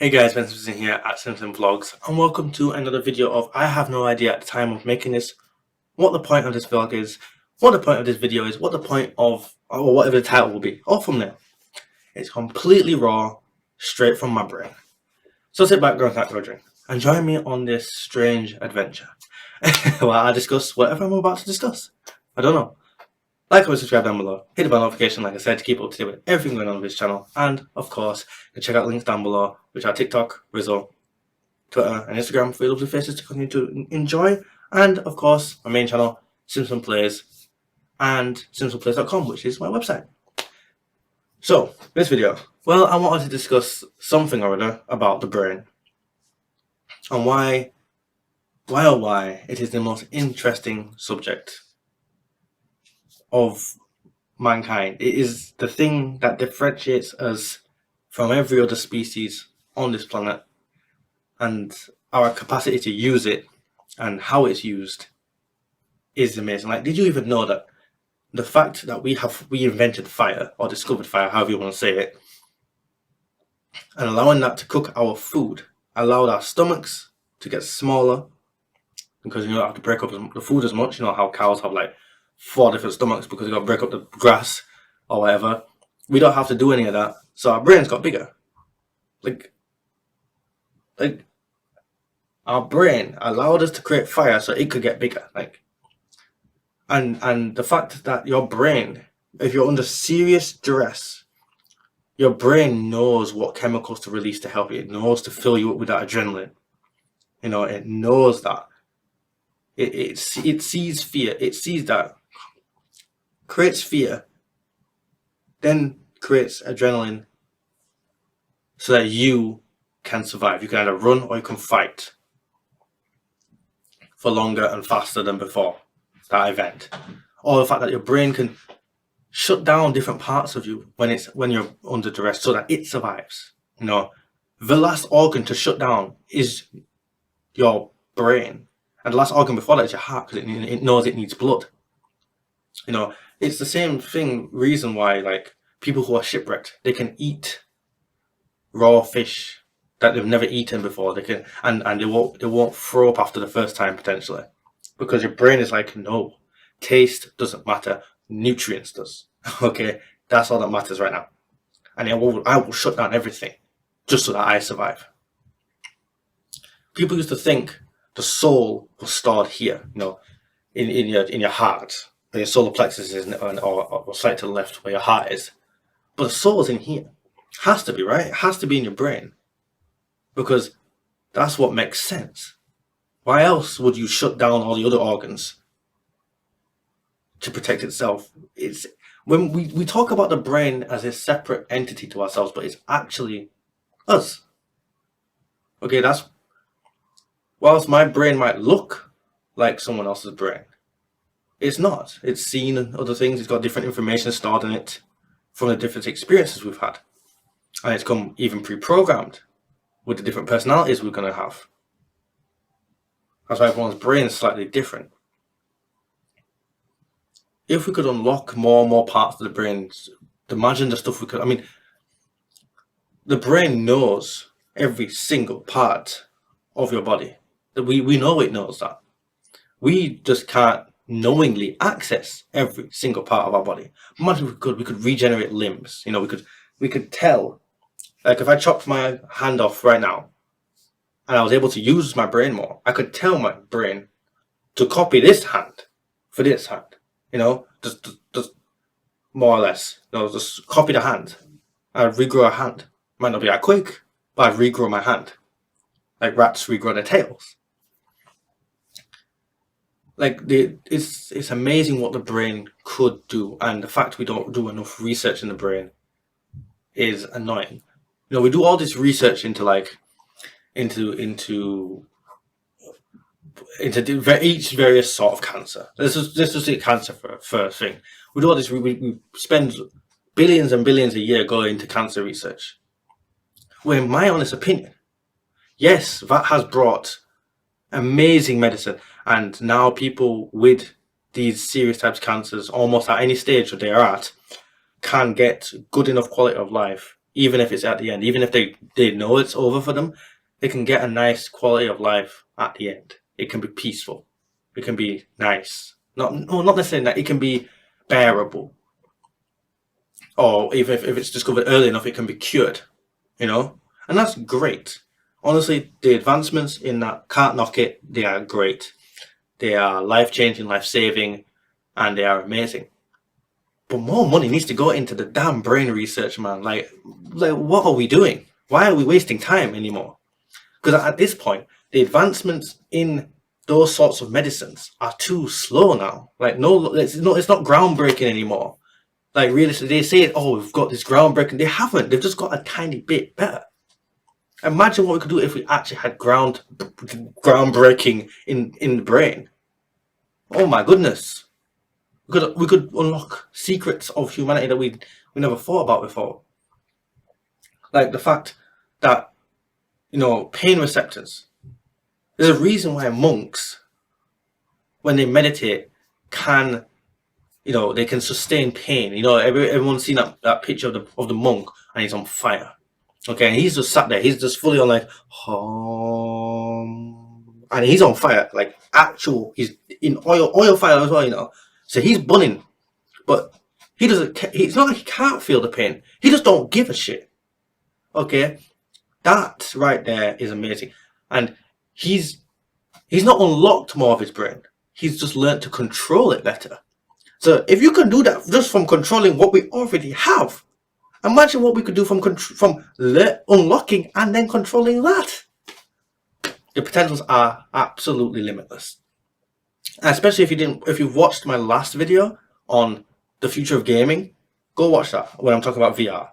Hey guys, SIMPSON here at SIMPSON Vlogs, and welcome to another video of I have no idea at the time of making this what the point of this vlog is, what the point of this video is, what the point of, or whatever the title will be, or thumbnail. It's completely raw, straight from my brain. So sit back, grab a drink, and join me on this strange adventure while I discuss whatever I'm about to discuss. I don't know. Like, comment, subscribe down below, hit the bell notification like I said to keep up to date with everything going on this channel, and of course, you can check out links down below, which are TikTok, Rizzo, Twitter and Instagram for your lovely faces to continue to enjoy, and of course, my main channel, Simpson Plays, and simpsonplays.com, which is my website. So, this video, well, I wanted to discuss something or other about the brain, and why it is the most interesting subject of mankind. It is the thing that differentiates us from every other species on this planet, and our capacity to use it and how it's used is amazing. Like, did you even know that the fact that we invented fire, or discovered fire, however you want to say it, and allowing that to cook our food allowed our stomachs to get smaller, because you don't have to break up the food as much. You know how cows have like 4 different stomachs because you got to break up the grass or whatever. We don't have to do any of that, so our brains got bigger. Like our brain allowed us to create fire so it could get bigger. And the fact that your brain, if you're under serious duress, your brain knows what chemicals to release to help you. It knows to fill you up with that adrenaline. You know, it knows that. It sees fear. It sees that. Creates fear, then creates adrenaline so that you can survive. You can either run or you can fight for longer and faster than before that event. Or the fact that your brain can shut down different parts of you when you're under duress so that it survives. You know, the last organ to shut down is your brain, and the last organ before that is your heart, because it knows it needs blood. You know, it's the same reason why, like, people who are shipwrecked, they can eat raw fish that they've never eaten before. They can, and they won't throw up after the first time, potentially, because your brain is like, no, taste doesn't matter, nutrients does. Okay, that's all that matters right now, and I will shut down everything just so that I survive. People used to think the soul was stored here, you know, in your heart. Where your solar plexus is, or slightly to the left where your heart is. But the soul is in here. Has to be, right? It has to be in your brain. Because that's what makes sense. Why else would you shut down all the other organs to protect itself? It's when we talk about the brain as a separate entity to ourselves, but it's actually us. Okay, that's, whilst my brain might look like someone else's brain, it's not. It's seen other things. It's got different information stored in it from the different experiences we've had. And it's come even pre-programmed with the different personalities we're going to have. That's why everyone's brain is slightly different. If we could unlock more and more parts of the brain, imagine the stuff we could... I mean, the brain knows every single part of your body. We know it knows that. We just can't knowingly access every single part of our body. Imagine we could regenerate limbs. You know, we could tell, like, if I chopped my hand off right now and I was able to use my brain more, I could tell my brain to copy this hand for this hand. You know, just more or less. You know, just copy the hand. I'd regrow a hand. Might not be that quick, but I'd regrow my hand, like rats regrow their tails. Like, it's amazing what the brain could do, and the fact we don't do enough research in the brain is annoying. You know, we do all this research into each various sort of cancer. Let's just take cancer for first thing. We do all this. We spend billions and billions a year going into cancer research. Well, in my honest opinion, yes, that has brought amazing medicine, and now people with these serious types of cancers, almost at any stage that they are at, can get good enough quality of life even if it's at the end, even if they know it's over for them, they can get a nice quality of life at the end. It can be peaceful. It can be nice. Not necessarily that. It can be bearable. Or even if it's discovered early enough, it can be cured, you know? And that's great. Honestly, the advancements in that, can't knock it. They are great. They are life-changing, life-saving, and they are amazing. But more money needs to go into the damn brain research, man. Like what are we doing? Why are we wasting time anymore? Because at this point, the advancements in those sorts of medicines are too slow now. Like, no, it's not groundbreaking anymore. Like, realistically, they say, oh, we've got this groundbreaking. They haven't. They've just got a tiny bit better. Imagine what we could do if we actually had groundbreaking in the brain. Oh my goodness. We could unlock secrets of humanity that we never thought about before. Like the fact that, you know, pain receptors. There's a reason why monks, when they meditate, can, you know, they can sustain pain. You know, everyone's seen that picture of the monk, and he's on fire. Okay, and he's just sat there. He's just fully on like, and he's on fire, like actual. He's in oil fire as well, you know. So he's burning, but he doesn't. It's not like he can't feel the pain. He just don't give a shit. Okay, that right there is amazing, and he's not unlocked more of his brain. He's just learned to control it better. So if you can do that just from controlling what we already have, imagine what we could do from unlocking and then controlling that. The potentials are absolutely limitless. And especially if you've watched my last video on the future of gaming, go watch that when I'm talking about VR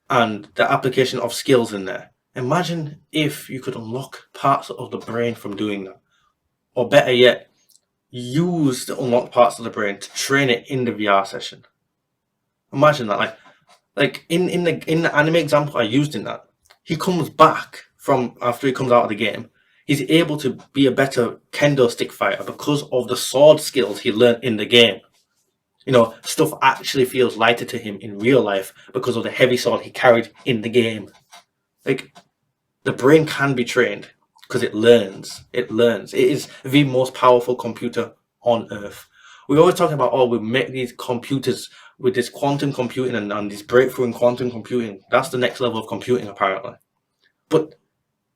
and the application of skills in there. Imagine if you could unlock parts of the brain from doing that, or better yet, use the unlocked parts of the brain to train it in the VR session. Imagine that, like in the anime example I used in that, he comes back from after he comes out of the game. He's able to be a better kendo stick fighter because of the sword skills he learned in the game. You know, stuff actually feels lighter to him in real life because of the heavy sword he carried in the game. Like, the brain can be trained because it learns. It learns. It is the most powerful computer on Earth. We're always talking about, oh, we make these computers with this quantum computing and this breakthrough in quantum computing. That's the next level of computing, apparently. But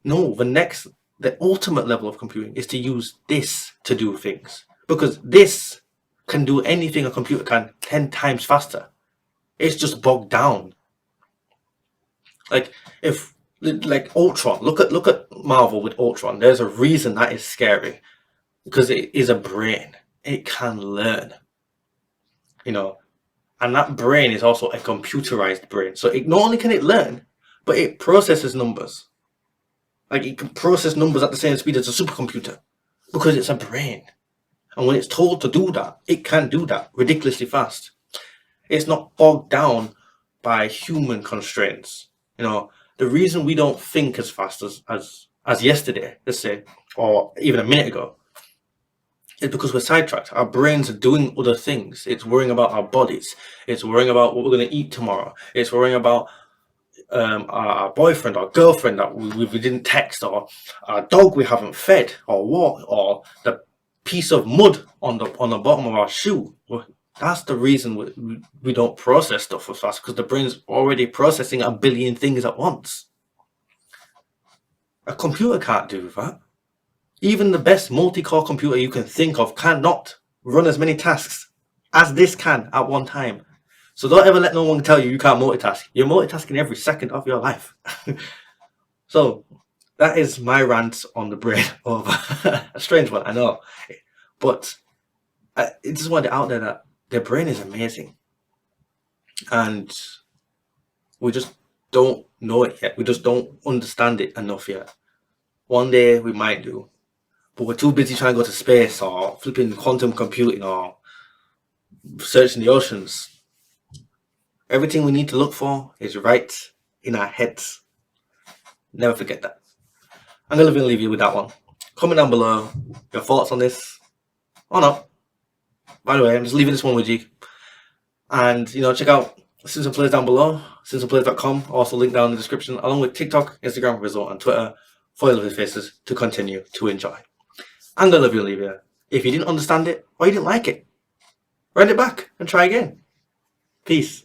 no, the ultimate level of computing is to use this to do things. Because this can do anything a computer can 10 times faster. It's just bogged down. Like Ultron, look at Marvel with Ultron. There's a reason that is scary. Because it is a brain. It can learn. You know, and that brain is also a computerized brain. So not only can it learn, but it processes numbers. Like, it can process numbers at the same speed as a supercomputer because it's a brain. And when it's told to do that, it can do that ridiculously fast. It's not bogged down by human constraints. You know, the reason we don't think as fast as yesterday, let's say, or even a minute ago, is because we're sidetracked. Our brains are doing other things. It's worrying about our bodies. It's worrying about what we're going to eat tomorrow. It's worrying about our boyfriend or girlfriend that we didn't text, or our dog we haven't fed, or what, or the piece of mud on the bottom of our shoe. That's the reason we don't process stuff as fast, because the brain's already processing a billion things at once. A computer can't do that. Even the best multi-core computer you can think of cannot run as many tasks as this can at one time. So don't ever let no one tell you can't multitask. You're multitasking every second of your life. So that is my rant on the brain of a strange one, I know. But I just want it out there that the brain is amazing. And we just don't know it yet. We just don't understand it enough yet. One day we might do. But we're too busy trying to go to space or flipping quantum computing or searching the oceans. Everything we need to look for is right in our heads. Never forget that. I'm going to leave you with that one. Comment down below your thoughts on this. Or not. By the way, I'm just leaving this one with you. And, you know, check out Simpson plays down below, simpsonplays.com, also linked down in the description, along with TikTok, Instagram, Result, and Twitter for your lovely faces to continue to enjoy. I'm gonna love you and leave you. If you didn't understand it or you didn't like it, write it back and try again. Peace.